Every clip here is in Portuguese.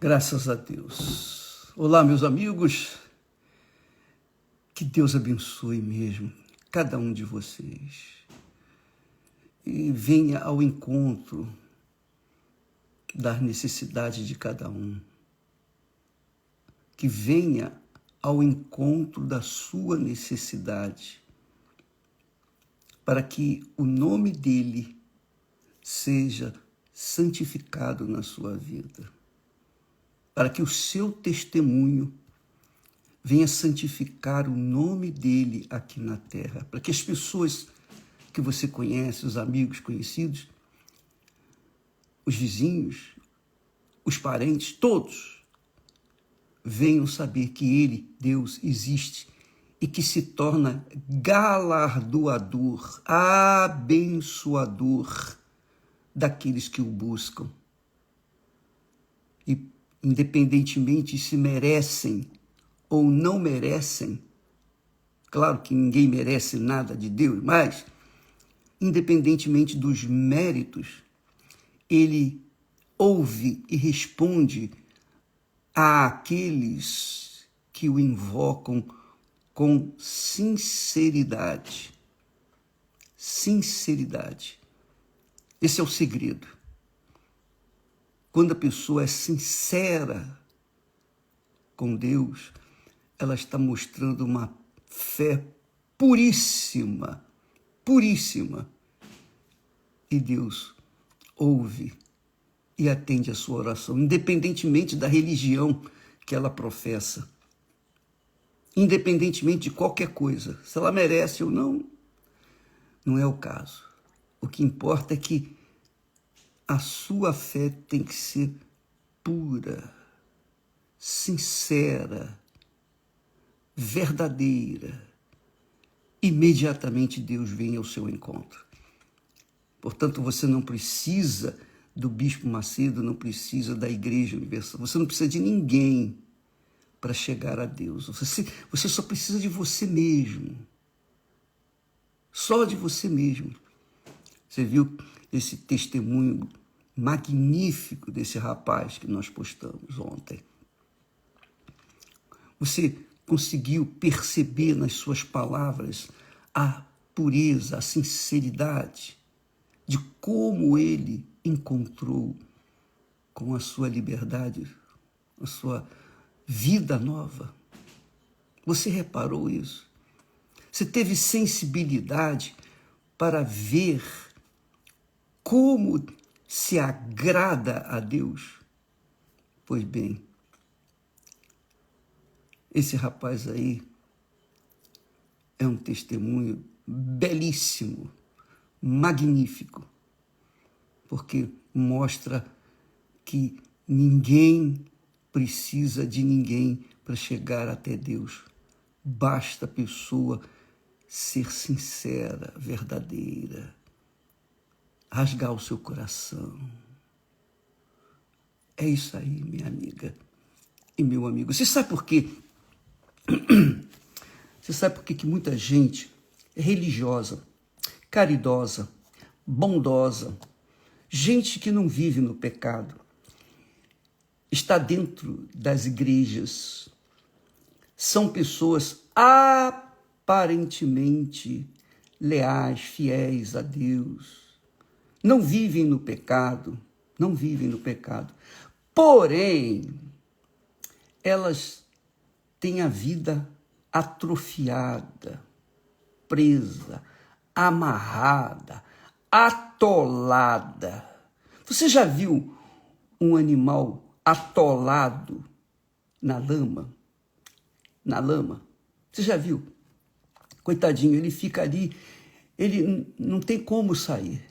Graças a Deus. Olá, meus amigos. Que Deus abençoe mesmo cada um de vocês e venha ao encontro das necessidades de cada um. Que venha ao encontro da sua necessidade, para que o nome dele seja santificado na sua vida, para que o seu testemunho venha santificar o nome dele aqui na terra, para que as pessoas que você conhece, os amigos conhecidos, os vizinhos, os parentes, todos, venham saber que ele, Deus, existe e que se torna galardoador, abençoador daqueles que o buscam. E independentemente se merecem ou não merecem, claro que ninguém merece nada de Deus, mas, independentemente dos méritos, ele ouve e responde àqueles que o invocam com sinceridade. Sinceridade. Esse é o segredo. Quando a pessoa é sincera com Deus, ela está mostrando uma fé puríssima, puríssima. E Deus ouve e atende a sua oração, independentemente da religião que ela professa, independentemente de qualquer coisa, se ela merece ou não, não é o caso. O que importa é que a sua fé tem que ser pura, sincera, verdadeira. Imediatamente Deus vem ao seu encontro. Portanto, você não precisa do Bispo Macedo, não precisa da Igreja Universal, você não precisa de ninguém para chegar a Deus. Você só precisa de você mesmo. Só de você mesmo. Você viu esse testemunho magnífico desse rapaz que nós postamos ontem? Você conseguiu perceber nas suas palavras a pureza, a sinceridade de como ele encontrou com a sua liberdade, a sua vida nova? Você reparou isso? Você teve sensibilidade para ver como se agrada a Deus? Pois bem, esse rapaz aí é um testemunho belíssimo, magnífico, porque mostra que ninguém precisa de ninguém para chegar até Deus. Basta a pessoa ser sincera, verdadeira, rasgar o seu coração. É isso aí, minha amiga e meu amigo. Você sabe por quê? Você sabe por quê que muita gente é religiosa, caridosa, bondosa, gente que não vive no pecado, está dentro das igrejas, são pessoas aparentemente leais, fiéis a Deus, não vivem no pecado, porém, elas têm a vida atrofiada, presa, amarrada, atolada. Você já viu um animal atolado na lama? Na lama? Você já viu? Coitadinho, ele fica ali, ele não tem como sair.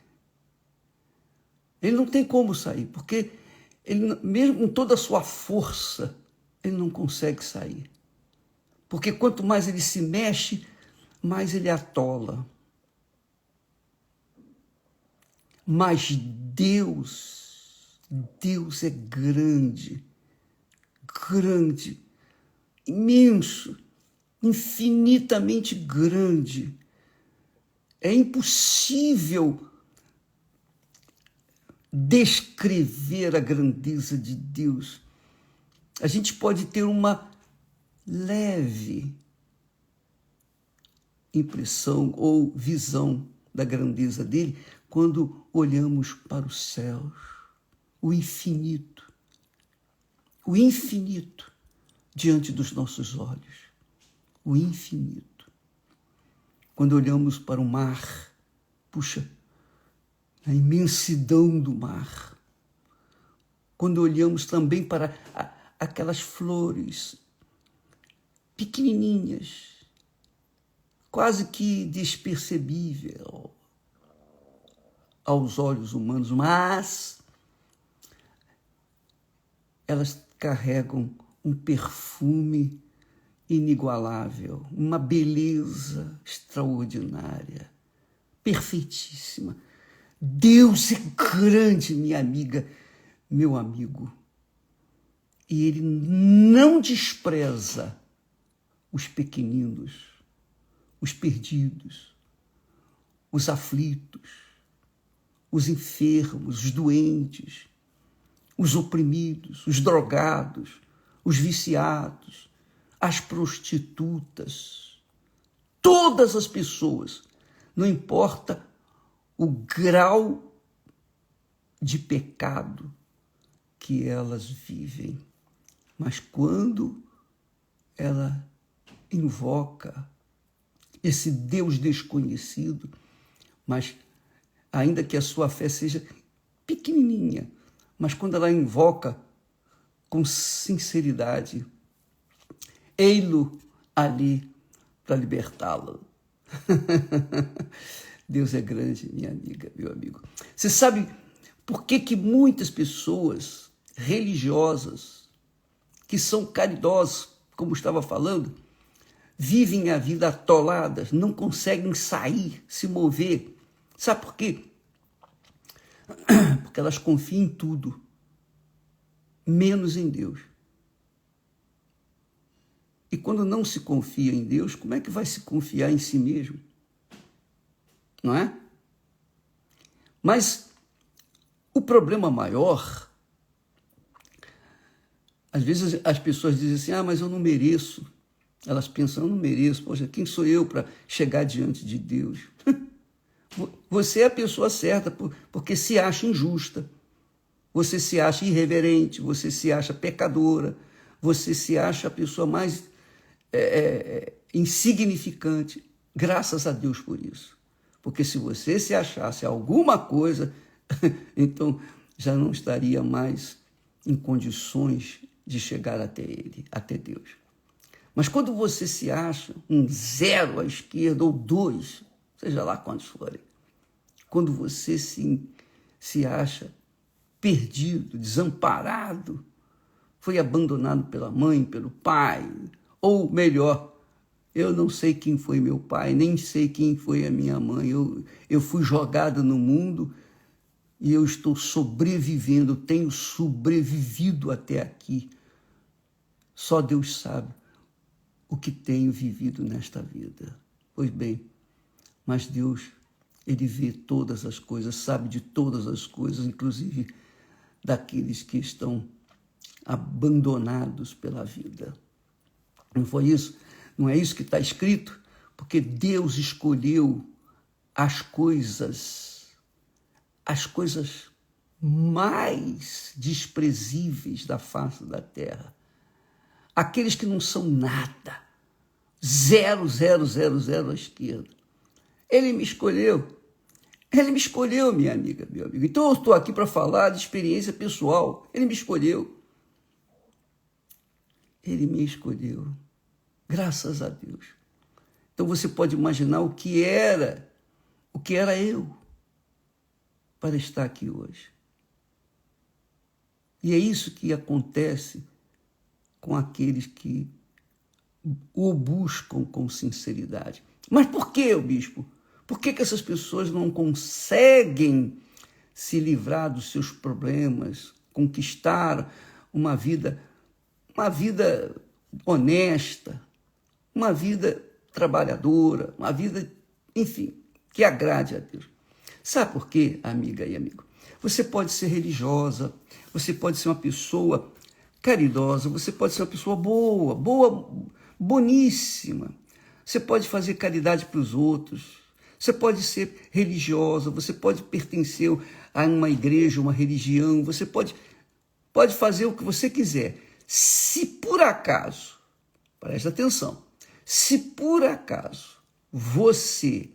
Ele não tem como sair, porque ele, mesmo com toda a sua força, ele não consegue sair. Porque quanto mais ele se mexe, mais ele atola. Mas Deus é grande, imenso, infinitamente grande. É impossível descrever a grandeza de Deus. A gente pode ter uma leve impressão ou visão da grandeza dele quando olhamos para os céus, o infinito diante dos nossos olhos, o infinito. Quando olhamos para o mar, puxa, a imensidão do mar. Quando olhamos também para aquelas flores pequenininhas, quase que despercebível aos olhos humanos, mas elas carregam um perfume inigualável, uma beleza extraordinária, perfeitíssima. Deus é grande, minha amiga, meu amigo, e Ele não despreza os pequeninos, os perdidos, os aflitos, os enfermos, os doentes, os oprimidos, os drogados, os viciados, as prostitutas, todas as pessoas, não importa o grau de pecado que elas vivem, mas quando ela invoca esse Deus desconhecido, mas ainda que a sua fé seja pequenininha, mas quando ela invoca com sinceridade, ei-lo ali para libertá-lo. Deus é grande, minha amiga, meu amigo. Você sabe por que muitas pessoas religiosas, que são caridosas, como estava falando, vivem a vida atoladas, não conseguem sair, se mover? Sabe por quê? Porque elas confiam em tudo, menos em Deus. E quando não se confia em Deus, como é que vai se confiar em si mesmo? Não é? Mas o problema maior, às vezes as pessoas dizem assim, mas eu não mereço. Elas pensam, eu não mereço, poxa, quem sou eu para chegar diante de Deus? Você é a pessoa certa, porque se acha injusta, você se acha irreverente, você se acha pecadora, você se acha a pessoa mais insignificante. Graças a Deus por isso. Porque se você se achasse alguma coisa, então já não estaria mais em condições de chegar até Ele, até Deus. Mas quando você se acha um 0 à esquerda ou 2, seja lá quantos forem, quando você se acha perdido, desamparado, foi abandonado pela mãe, pelo pai, ou melhor, eu não sei quem foi meu pai, nem sei quem foi a minha mãe, eu fui jogado no mundo e eu estou sobrevivendo, tenho sobrevivido até aqui. Só Deus sabe o que tenho vivido nesta vida. Pois bem, mas Deus, Ele vê todas as coisas, sabe de todas as coisas, inclusive daqueles que estão abandonados pela vida. Não foi isso? Não é isso que está escrito? Porque Deus escolheu as coisas mais desprezíveis da face da terra. Aqueles que não são nada. 0, 0, 0, 0 à esquerda. Ele me escolheu. Ele me escolheu, minha amiga, meu amigo. Então eu estou aqui para falar de experiência pessoal. Ele me escolheu. Ele me escolheu. Graças a Deus. Então você pode imaginar o que era eu para estar aqui hoje. E é isso que acontece com aqueles que o buscam com sinceridade. Mas por que, bispo? Por que essas pessoas não conseguem se livrar dos seus problemas, conquistar uma vida honesta, uma vida trabalhadora, uma vida, enfim, que agrade a Deus? Sabe por quê, amiga e amigo? Você pode ser religiosa, você pode ser uma pessoa caridosa, você pode ser uma pessoa boa, boníssima. Você pode fazer caridade para os outros. Você pode ser religiosa, você pode pertencer a uma igreja, uma religião, você pode fazer o que você quiser. Se por acaso, presta atenção, se por acaso você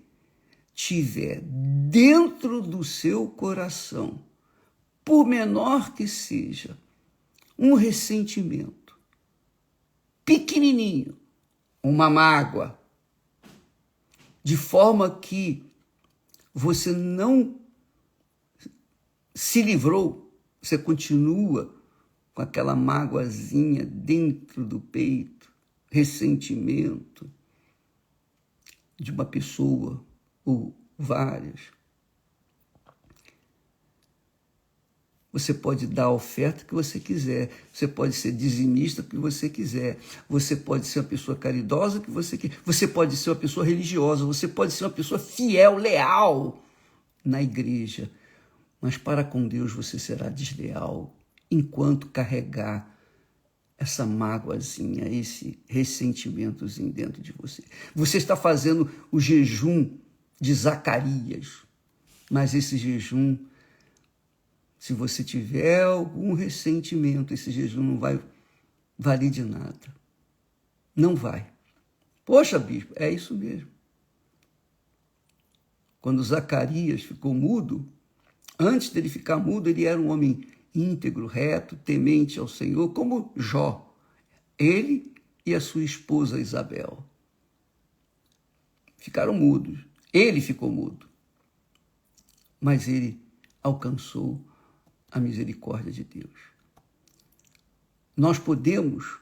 tiver dentro do seu coração, por menor que seja, um ressentimento pequenininho, uma mágoa, de forma que você não se livrou, você continua com aquela mágoazinha dentro do peito, ressentimento de uma pessoa ou várias. Você pode dar a oferta que você quiser, você pode ser dizimista que você quiser, você pode ser uma pessoa caridosa que você quiser, você pode ser uma pessoa religiosa, você pode ser uma pessoa fiel, leal na igreja, mas para com Deus você será desleal enquanto carregar essa mágoazinha, esse ressentimentozinho dentro de você. Você está fazendo o jejum de Zacarias, mas esse jejum, se você tiver algum ressentimento, esse jejum não vai valer de nada. Não vai. Poxa, bispo, é isso mesmo. Quando Zacarias ficou mudo, antes dele ficar mudo, ele era um homem íntegro, reto, temente ao Senhor, como Jó. Ele e a sua esposa Isabel ficaram mudos. Ele ficou mudo. Mas ele alcançou a misericórdia de Deus. Nós podemos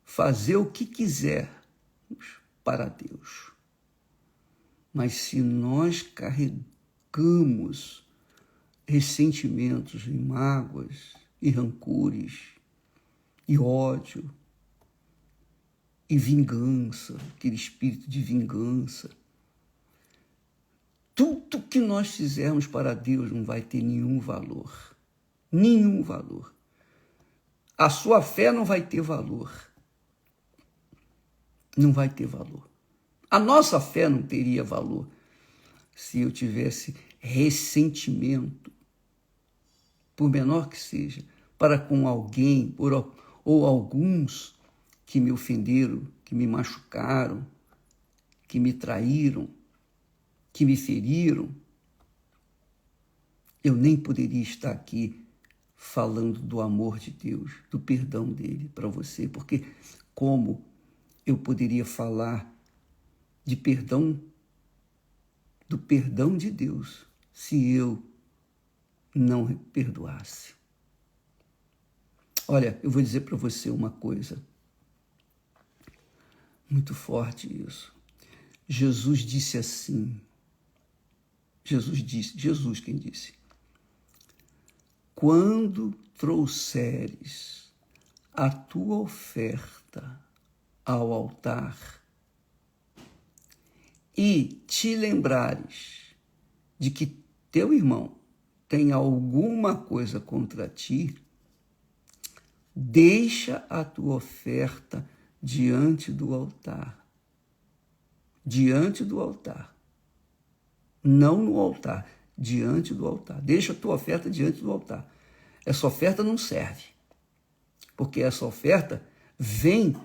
fazer o que quisermos para Deus, mas se nós carregamos ressentimentos e mágoas e rancores e ódio e vingança, aquele espírito de vingança, tudo que nós fizermos para Deus não vai ter nenhum valor. Nenhum valor. A sua fé não vai ter valor. Não vai ter valor. A nossa fé não teria valor se eu tivesse ressentimento, por menor que seja, para com alguém ou alguns que me ofenderam, que me machucaram, que me traíram, que me feriram. Eu nem poderia estar aqui falando do amor de Deus, do perdão dele para você, porque como eu poderia falar de perdão, do perdão de Deus, se eu não perdoasse? Olha, eu vou dizer para você uma coisa, muito forte isso. Jesus disse assim, Jesus quem disse: quando trouxeres a tua oferta ao altar e te lembrares de que teu irmão tem alguma coisa contra ti, deixa a tua oferta diante do altar. Diante do altar. Não no altar, diante do altar. Deixa a tua oferta diante do altar. Essa oferta não serve, porque essa oferta vem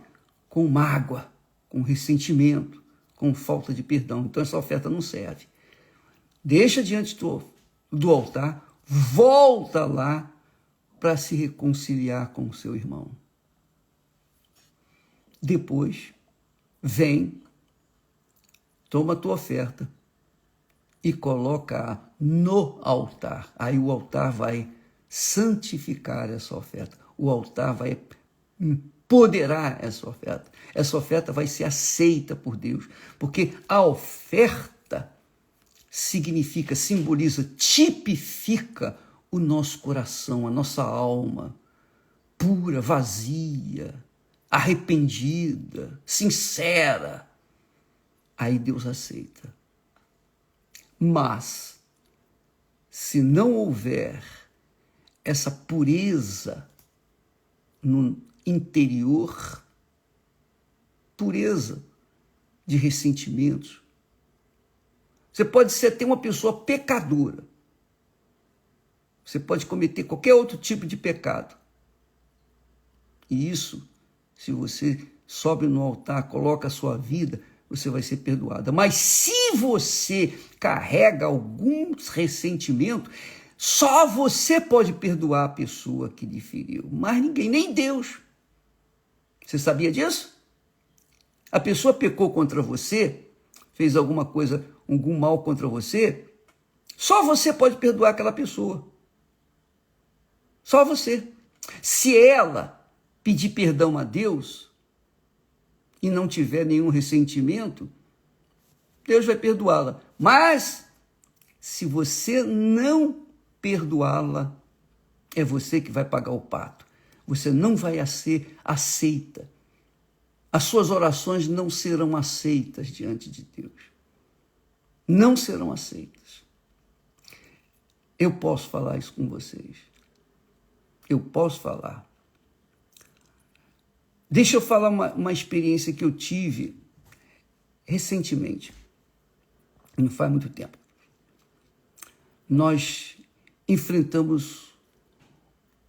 com mágoa, com ressentimento, com falta de perdão. Então essa oferta não serve. Deixa diante do altar, volta lá para se reconciliar com o seu irmão. Depois, vem, toma a tua oferta e coloca-a no altar. Aí o altar vai santificar essa oferta. O altar vai empoderar essa oferta. Essa oferta vai ser aceita por Deus, porque a oferta significa, simboliza, tipifica o nosso coração, a nossa alma, pura, vazia, arrependida, sincera. Aí Deus aceita. Mas, se não houver essa pureza no interior pureza de ressentimentos. Você pode ser até uma pessoa pecadora. Você pode cometer qualquer outro tipo de pecado. E isso, se você sobe no altar, coloca a sua vida, você vai ser perdoada. Mas se você carrega alguns ressentimentos, só você pode perdoar a pessoa que lhe feriu. Mas ninguém, nem Deus. Você sabia disso? A pessoa pecou contra você, fez alguma coisa, algum mal contra você, só você pode perdoar aquela pessoa. Só você. Se ela pedir perdão a Deus e não tiver nenhum ressentimento, Deus vai perdoá-la. Mas, se você não perdoá-la, é você que vai pagar o pato. Você não vai ser aceita. As suas orações não serão aceitas diante de Deus. Não serão aceitas. Eu posso falar isso com vocês. Eu posso falar. Deixa eu falar uma experiência que eu tive recentemente. Não faz muito tempo. Nós enfrentamos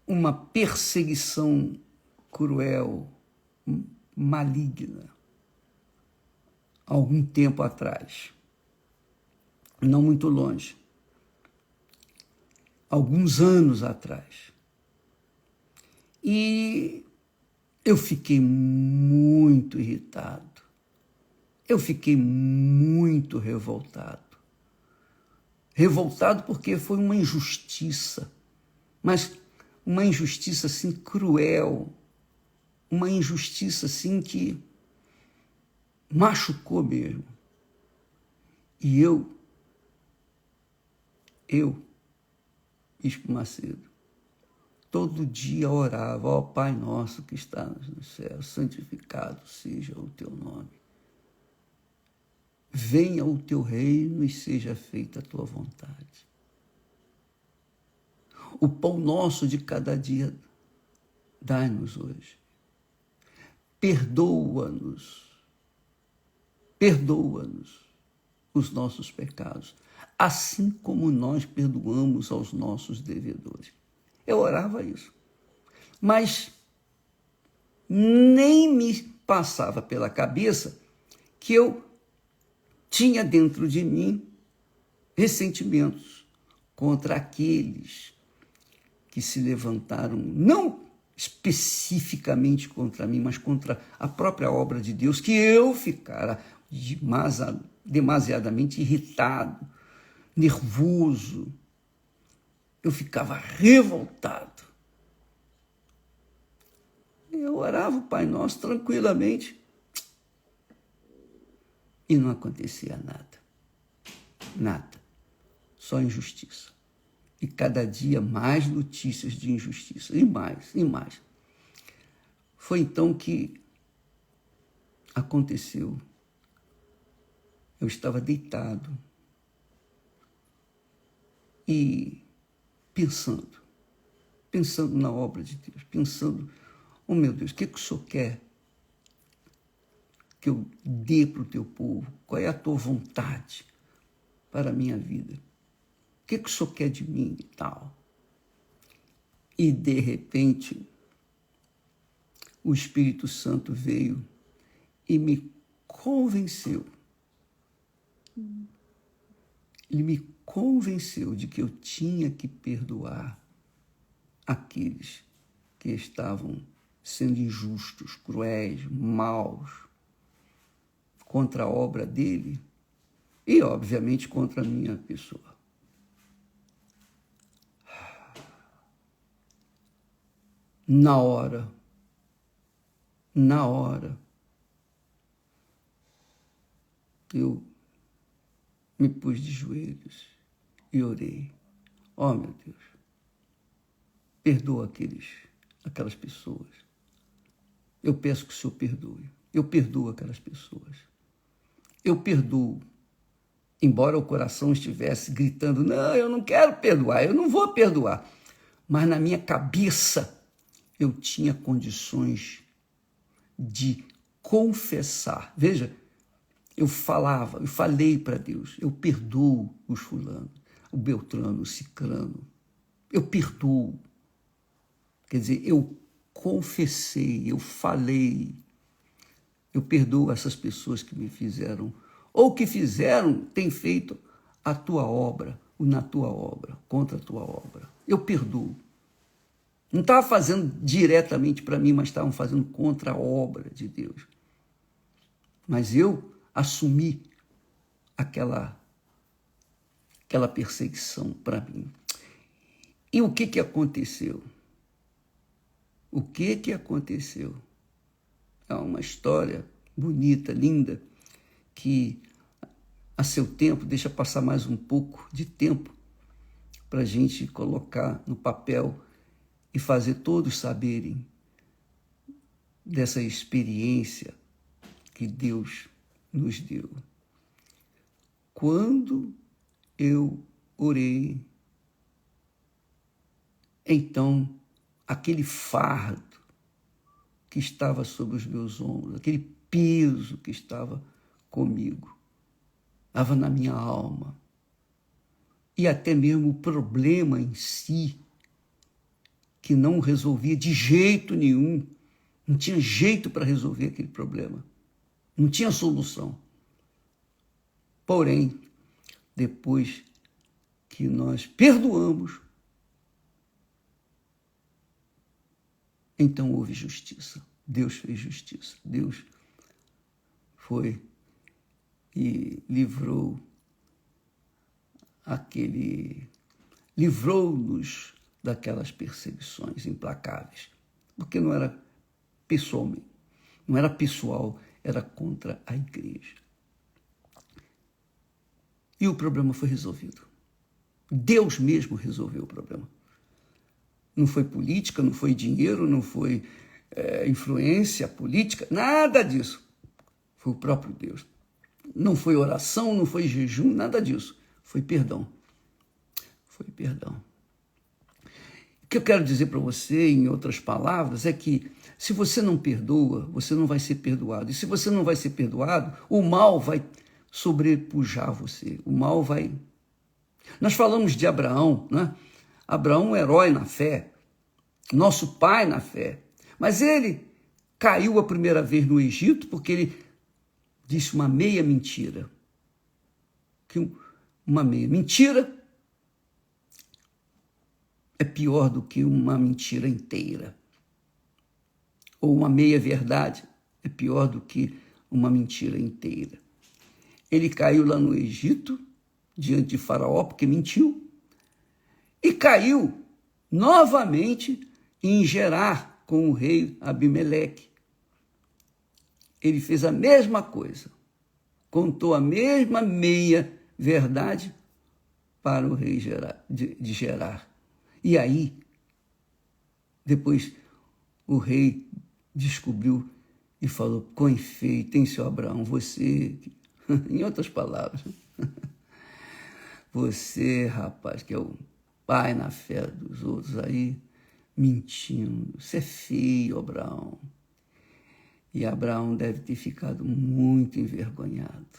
uma perseguição cruel, maligna, algum tempo atrás. Não muito longe. Alguns anos atrás. E eu fiquei muito irritado. Eu fiquei muito revoltado. Revoltado porque foi uma injustiça, mas uma injustiça assim cruel, uma injustiça assim que machucou mesmo. E eu, Bispo Macedo, todo dia orava: ó Pai nosso que estás no céu, santificado seja o teu nome. Venha o teu reino e seja feita a tua vontade. O pão nosso de cada dia dai-nos hoje. Perdoa-nos os nossos pecados, assim como nós perdoamos aos nossos devedores. Eu orava isso, mas nem me passava pela cabeça que eu tinha dentro de mim ressentimentos contra aqueles que se levantaram, não especificamente contra mim, mas contra a própria obra de Deus, que eu ficara demasiadamente irritado, nervoso. Eu ficava revoltado. Eu orava o Pai Nosso tranquilamente e não acontecia nada. Nada. Só injustiça. E cada dia mais notícias de injustiça. E mais, e mais. Foi então que aconteceu. Eu estava deitado e pensando na obra de Deus, pensando: oh meu Deus, o que o Senhor quer que eu dê para o teu povo? Qual é a tua vontade para a minha vida? O que o Senhor quer de mim e tal? E de repente, o Espírito Santo veio e me convenceu. Ele me convenceu de que eu tinha que perdoar aqueles que estavam sendo injustos, cruéis, maus, contra a obra dele e, obviamente, contra a minha pessoa. Na hora, eu me pus de joelhos e orei: ó meu Deus, perdoa aquelas pessoas. Eu peço que o Senhor perdoe. Eu perdoo aquelas pessoas. Eu perdoo. Embora o coração estivesse gritando: não, eu não quero perdoar, eu não vou perdoar. Mas na minha cabeça eu tinha condições de confessar. Veja, eu falei para Deus, eu perdoo os fulanos, o Beltrano, o Cicrano, eu perdoo. Quer dizer, eu confessei, eu falei, eu perdoo essas pessoas que me fizeram, ou que fizeram, têm feito a tua obra, na tua obra, contra a tua obra. Eu perdoo. Não estava fazendo diretamente para mim, mas estavam fazendo contra a obra de Deus. Mas eu assumi aquela perseguição para mim. E o que aconteceu? O que aconteceu? É uma história bonita, linda, que a seu tempo, deixa passar mais um pouco de tempo para a gente colocar no papel e fazer todos saberem dessa experiência que Deus nos deu. Quando eu orei, então aquele fardo que estava sobre os meus ombros, aquele peso que estava comigo, estava na minha alma, e até mesmo o problema em si, que não resolvia de jeito nenhum, não tinha jeito para resolver aquele problema, não tinha solução. Porém, depois que nós perdoamos, então houve justiça. Deus fez justiça. Deus foi e livrou-nos daquelas perseguições implacáveis, porque não era pessoalmente, não era pessoal, era contra a igreja. E o problema foi resolvido. Deus mesmo resolveu o problema. Não foi política, não foi dinheiro, não foi influência política, nada disso. Foi o próprio Deus. Não foi oração, não foi jejum, nada disso. Foi perdão. Foi perdão. O que eu quero dizer para você, em outras palavras, é que se você não perdoa, você não vai ser perdoado. E se você não vai ser perdoado, o mal vai sobrepujar você. O mal vai... Nós falamos de Abraão, né? Abraão é um herói na fé, nosso pai na fé. Mas ele caiu a primeira vez no Egito porque ele disse uma meia mentira. Uma meia mentira é pior do que uma mentira inteira. Ou uma meia verdade é pior do que uma mentira inteira. Ele caiu lá no Egito, diante de Faraó, porque mentiu, e caiu novamente em Gerar com o rei Abimeleque. Ele fez a mesma coisa, contou a mesma meia verdade para o rei de Gerar. E aí, depois o rei descobriu e falou: com efeito, hein, seu Abraão, você, em outras palavras, você, rapaz, que é o pai na fé dos outros aí, mentindo, você é feio, Abraão. E Abraão deve ter ficado muito envergonhado.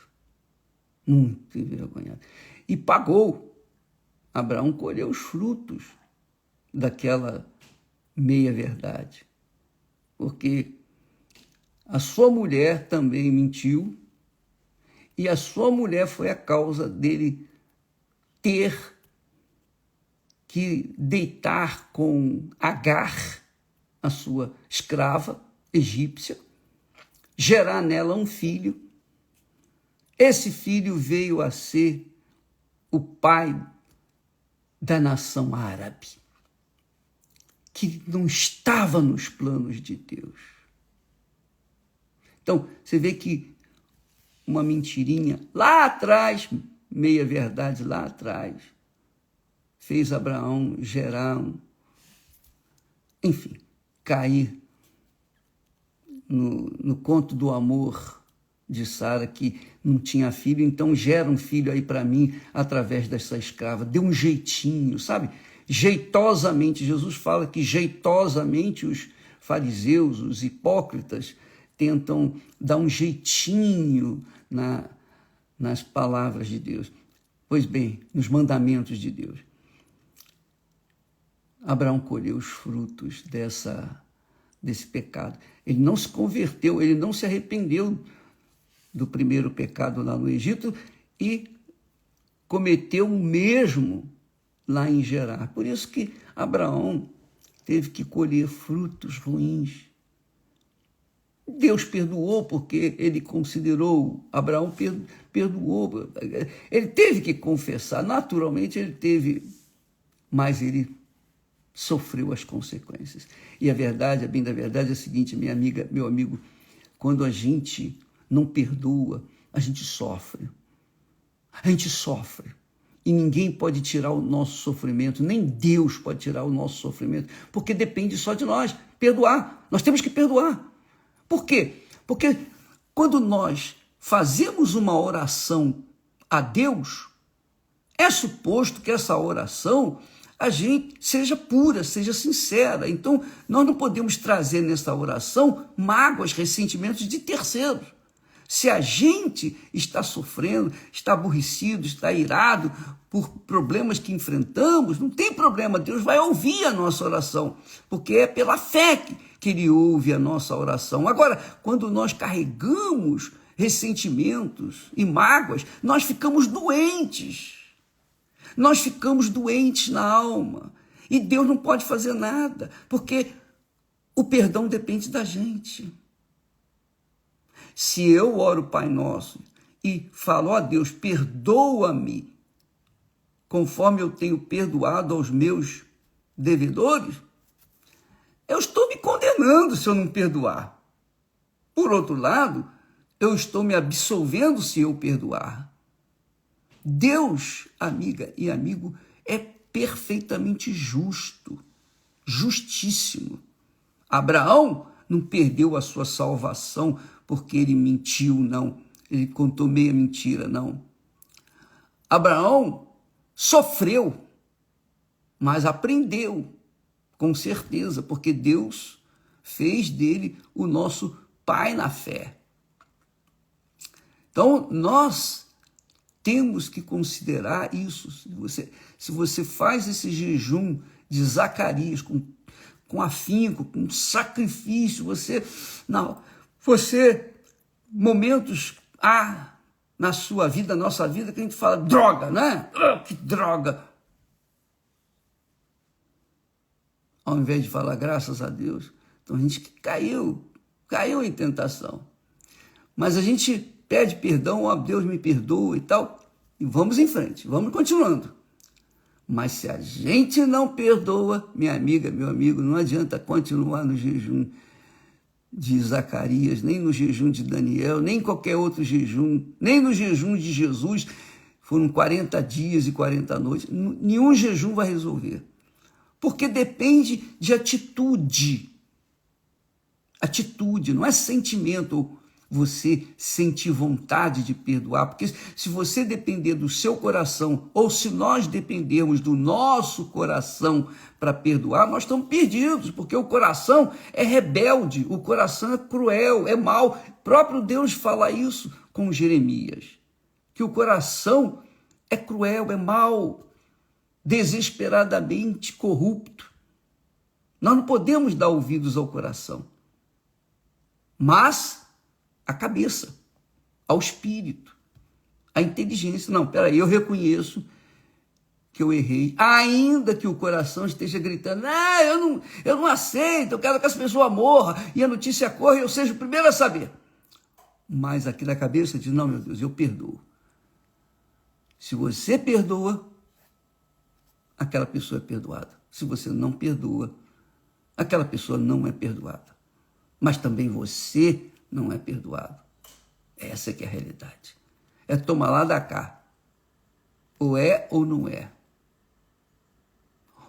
Muito envergonhado. E pagou. Abraão colheu os frutos daquela meia-verdade. Porque a sua mulher também mentiu, e a sua mulher foi a causa dele ter que deitar com Agar, a sua escrava egípcia, gerar nela um filho. Esse filho veio a ser o pai da nação árabe, que não estava nos planos de Deus. Então, você vê que uma mentirinha lá atrás, meia verdade lá atrás, fez Abraão gerar, enfim, cair no conto do amor de Sara, que não tinha filho, então gera um filho aí para mim através dessa escrava. Deu um jeitinho, sabe? jeitosamente. Jesus fala que jeitosamente os fariseus, os hipócritas, tentam dar um jeitinho nas palavras de Deus. Pois bem, nos mandamentos de Deus. Abraão colheu os frutos desse pecado. Ele não se converteu, ele não se arrependeu do primeiro pecado lá no Egito e cometeu o mesmo lá em Gerar. Por isso que Abraão teve que colher frutos ruins. Deus perdoou porque ele considerou, Abraão perdoou. Ele teve que confessar, naturalmente ele teve, mas ele sofreu as consequências. E a verdade, a bem da verdade, é a seguinte, minha amiga, meu amigo, quando a gente não perdoa, a gente sofre. A gente sofre. E ninguém pode tirar o nosso sofrimento, nem Deus pode tirar o nosso sofrimento, porque depende só de nós. Perdoar. Nós temos que perdoar. Por quê? Porque quando nós fazemos uma oração a Deus, é suposto que essa oração a gente seja pura, seja sincera. Então, nós não podemos trazer nessa oração mágoas, ressentimentos de terceiros. Se a gente está sofrendo, está aborrecido, está irado por problemas que enfrentamos, não tem problema, Deus vai ouvir a nossa oração, porque é pela fé que Ele ouve a nossa oração. Agora, quando nós carregamos ressentimentos e mágoas, nós ficamos doentes. Nós ficamos doentes na alma e Deus não pode fazer nada, porque o perdão depende da gente. Se eu oro Pai Nosso e falo, ó Deus, perdoa-me, conforme eu tenho perdoado aos meus devedores, eu estou me condenando se eu não perdoar. Por outro lado, eu estou me absolvendo se eu perdoar. Deus, amiga e amigo, é perfeitamente justo, justíssimo. Abraão não perdeu a sua salvação porque ele mentiu, não. Ele contou meia mentira, não. Abraão sofreu, mas aprendeu, com certeza, porque Deus fez dele o nosso pai na fé. Então, nós temos que considerar isso. Se você faz esse jejum de Zacarias com afinco, com sacrifício, momentos na sua vida, na nossa vida, que a gente fala, droga, né? Que droga! Ao invés de falar graças a Deus, então a gente caiu em tentação. Mas a gente pede perdão, ó Deus me perdoa e tal, e vamos em frente, vamos continuando. Mas se a gente não perdoa, minha amiga, meu amigo, não adianta continuar no jejum de Zacarias, nem no jejum de Daniel, nem qualquer outro jejum, nem no jejum de Jesus, foram 40 dias e 40 noites, nenhum jejum vai resolver. Porque depende de atitude. Atitude, não é sentimento, você sentir vontade de perdoar, porque se você depender do seu coração, ou se nós dependermos do nosso coração para perdoar, nós estamos perdidos, porque o coração é rebelde, o coração é cruel, é mau. O próprio Deus fala isso com Jeremias, que o coração é cruel, é mau, desesperadamente corrupto. Nós não podemos dar ouvidos ao coração, mas a cabeça, ao espírito, à inteligência. Não, peraí, eu reconheço que eu errei, ainda que o coração esteja gritando, eu não aceito, eu quero que as pessoas morram, e a notícia corra e eu seja o primeiro a saber. Mas aqui na cabeça diz, não, meu Deus, eu perdoo. Se você perdoa, aquela pessoa é perdoada. Se você não perdoa, aquela pessoa não é perdoada. Mas também você não é perdoado. Essa é que é a realidade. É tomar lá da cá. Ou é ou não é.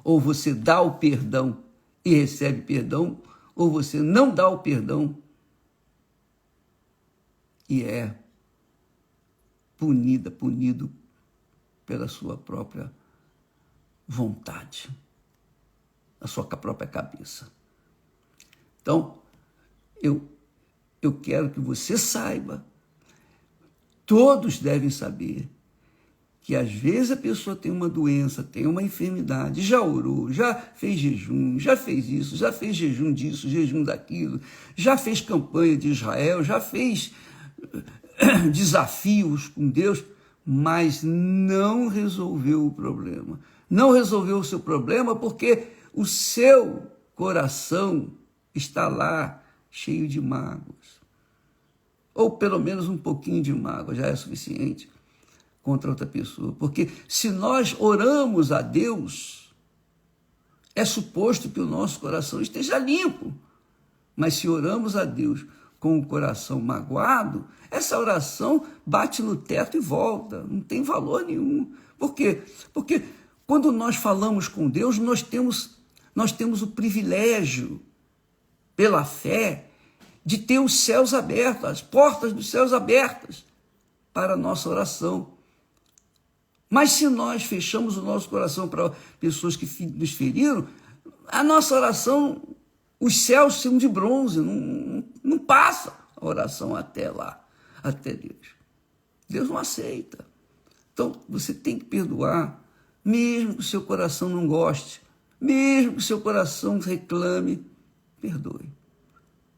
Ou você dá o perdão e recebe perdão, ou você não dá o perdão e é punido pela sua própria vontade. na sua própria cabeça. Então, eu quero que você saiba, todos devem saber, que às vezes a pessoa tem uma doença, tem uma enfermidade, já orou, já fez jejum, já fez isso, já fez jejum disso, jejum daquilo, já fez campanha de Israel, já fez desafios com Deus, mas não resolveu o problema. Não resolveu o seu problema porque o seu coração está lá cheio de mágoas. Ou pelo menos um pouquinho de mágoa já é suficiente contra outra pessoa. Porque se nós oramos a Deus, é suposto que o nosso coração esteja limpo. Mas se oramos a Deus com o coração magoado, essa oração bate no teto e volta, não tem valor nenhum. Por quê? Porque quando nós falamos com Deus, nós temos o privilégio, pela fé, de ter os céus abertos, as portas dos céus abertas para a nossa oração. Mas se nós fechamos o nosso coração para pessoas que nos feriram, a nossa oração, os céus são de bronze, não passa a oração até lá, até Deus. Deus não aceita. Então, você tem que perdoar, mesmo que o seu coração não goste, mesmo que o seu coração reclame, perdoe.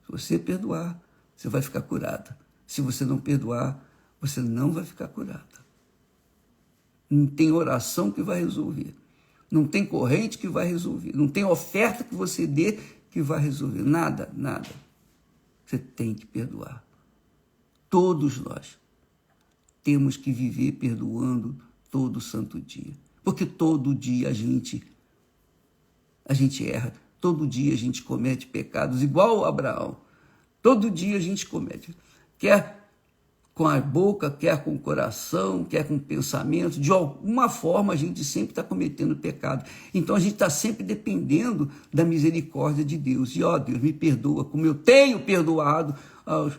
Se você perdoar, você vai ficar curada. Se você não perdoar, você não vai ficar curada. Não tem oração que vai resolver. Não tem corrente que vai resolver. Não tem oferta que você dê que vai resolver. Nada, nada. Você tem que perdoar. Todos nós temos que viver perdoando todo santo dia. Porque todo dia a gente erra. Todo dia a gente comete pecados, igual Abraão. Todo dia a gente comete. Quer com a boca, quer com o coração, quer com o pensamento. De alguma forma a gente sempre está cometendo pecado. Então a gente está sempre dependendo da misericórdia de Deus. E, Deus, me perdoa, como eu tenho perdoado aos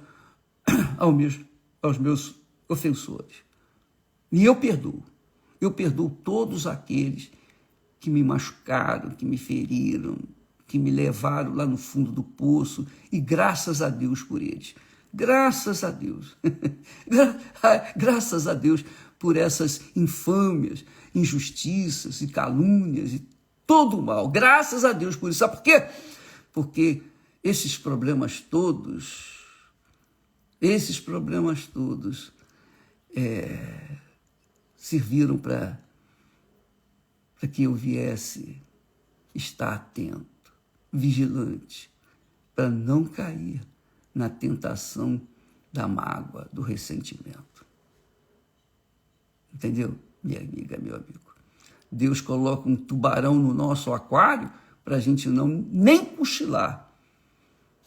meus ofensores. E eu perdoo. Eu perdoo todos aqueles que me machucaram, que me feriram, que me levaram lá no fundo do poço, e graças a Deus por eles. Graças a Deus. Graças a Deus por essas infâmias, injustiças e calúnias e todo o mal. Graças a Deus por isso. Sabe por quê? Porque esses problemas todos serviram para que eu viesse estar atento, vigilante, para não cair na tentação da mágoa, do ressentimento. Entendeu, minha amiga, meu amigo? Deus coloca um tubarão no nosso aquário para a gente nem cochilar.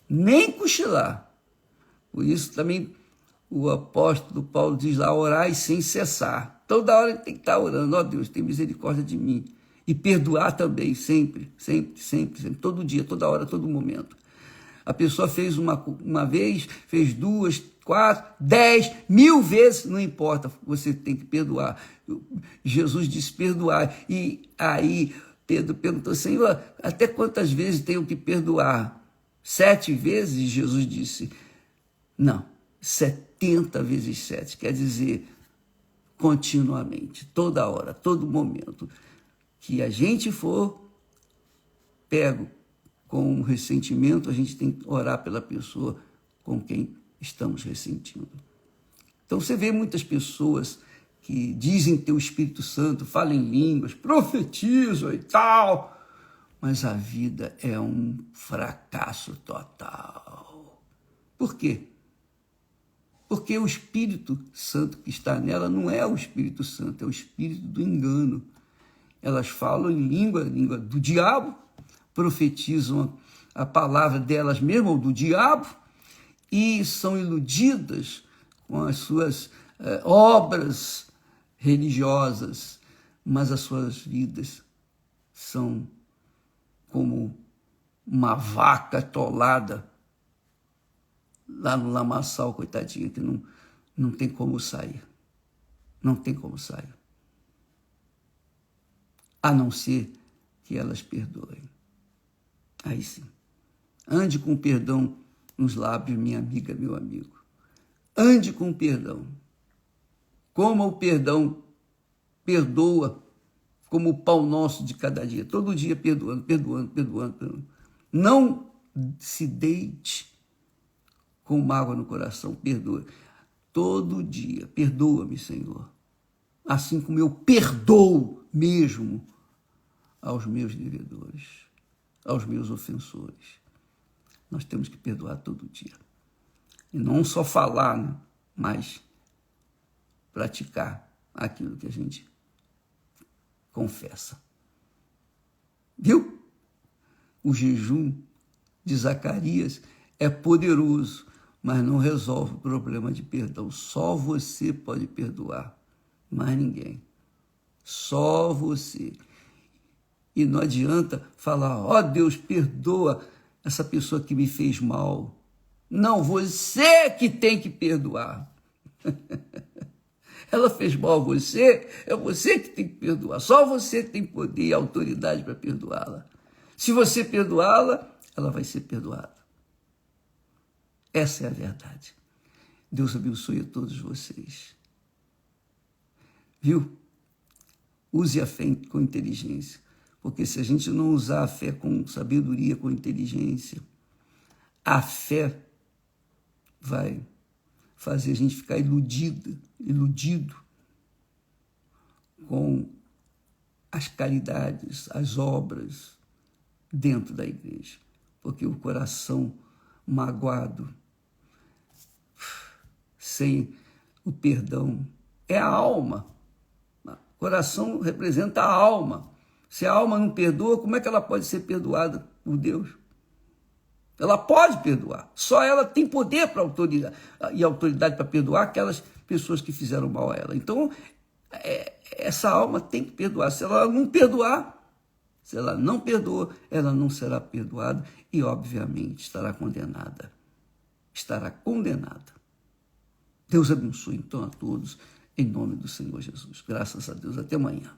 Nem cochilar. Por isso também o apóstolo Paulo diz lá, orai sem cessar. Toda hora ele tem que estar orando. Deus, tem misericórdia de mim. E perdoar também, sempre, todo dia, toda hora, todo momento. A pessoa fez uma vez, fez 2, 4, 10, 1000 vezes, não importa, você tem que perdoar. Jesus disse perdoar. E aí Pedro perguntou, Senhor, até quantas vezes tenho que perdoar? 7 vezes? Jesus disse, não, 70 vezes 7, quer dizer, continuamente, toda hora, todo momento, que a gente for pego com um ressentimento, a gente tem que orar pela pessoa com quem estamos ressentindo. Então você vê muitas pessoas que dizem ter o Espírito Santo, falam em línguas, profetizam e tal, mas a vida é um fracasso total. Por quê? Porque o Espírito Santo que está nela não é o Espírito Santo, é o Espírito do engano. Elas falam em língua do diabo, profetizam a palavra delas mesmas, ou do diabo, e são iludidas com as suas obras religiosas, mas as suas vidas são como uma vaca atolada lá no lamaçal, coitadinha, que não tem como sair. Não tem como sair. A não ser que elas perdoem. Aí sim. Ande com perdão nos lábios, minha amiga, meu amigo. Ande com perdão. Coma o perdão. Perdoa como o pão nosso de cada dia. Todo dia perdoando, perdoando, perdoando, perdoando. Não se deite com mágoa no coração. Perdoa. Todo dia. Perdoa-me, Senhor. Assim como eu perdoo mesmo aos meus devedores, aos meus ofensores. Nós temos que perdoar todo dia. E não só falar, né? Mas praticar aquilo que a gente confessa. Viu? O jejum de Zacarias é poderoso, mas não resolve o problema de perdão. Só você pode perdoar, mais ninguém. Só você. E não adianta falar, ó Deus, perdoa essa pessoa que me fez mal. Não, você que tem que perdoar. Ela fez mal a você, é você que tem que perdoar. Só você tem poder e autoridade para perdoá-la. Se você perdoá-la, ela vai ser perdoada. Essa é a verdade. Deus abençoe a todos vocês. Viu? Use a fé com inteligência. Porque se a gente não usar a fé com sabedoria, com inteligência, a fé vai fazer a gente ficar iludido com as caridades, as obras dentro da igreja. Porque o coração magoado, sem o perdão, é a alma. O coração representa a alma. Se a alma não perdoa, como é que ela pode ser perdoada por Deus? Ela pode perdoar. Só ela tem poder para autoridade para perdoar aquelas pessoas que fizeram mal a ela. Então, essa alma tem que perdoar. Se ela não perdoar, se ela não perdoa, ela não será perdoada e, obviamente, estará condenada. Estará condenada. Deus abençoe, então, a todos, em nome do Senhor Jesus. Graças a Deus. Até amanhã.